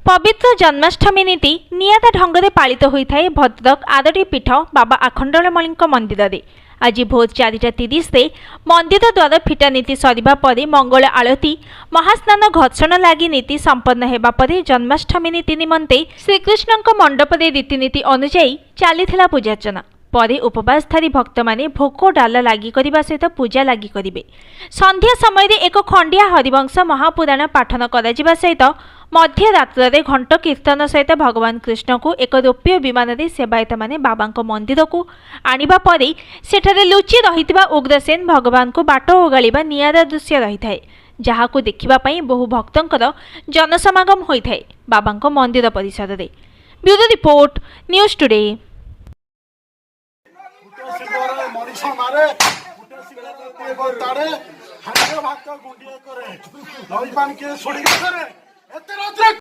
पवित्र जन्माष्टमी नीति नियादा ढंगरे पालित होता है भद्रक आदरी पीठ बाबा आखंडलमणि मंदिर में। आज भोर 4:30 मंदिर द्वार फिटा नीति सरिबा परे मंगल आलती महास्नान घर्षण लगी नीति संपन्न हेबा परे जन्माष्टमी नीति निमंते श्रीकृष्ण मंडप रीतिनीति अनुजाई चली पूजार्चना परे उपवासधारी भक्त माने भोक डाल लगी करने सहित पूजा लगी करेंगे। संध्या समय एक खंडिया हरिवंश महापुराण पाठन करा सहित मध्य रात्र घंट कीर्तन सहित भगवान कृष्ण को एक रौप्य विमान रे सेवायत माने बाबा मंदिर को आनिबा परे सेठारे लुचि रहितबा उग्रसेन भगवान को बाट ओगाळिबा नियारा दृश्य रही थाए, जहाकू देखिबा पई बहु भक्तंकर जनसमागम होइथाए बाबा मंदिर परिसर रे। Bureau report news today.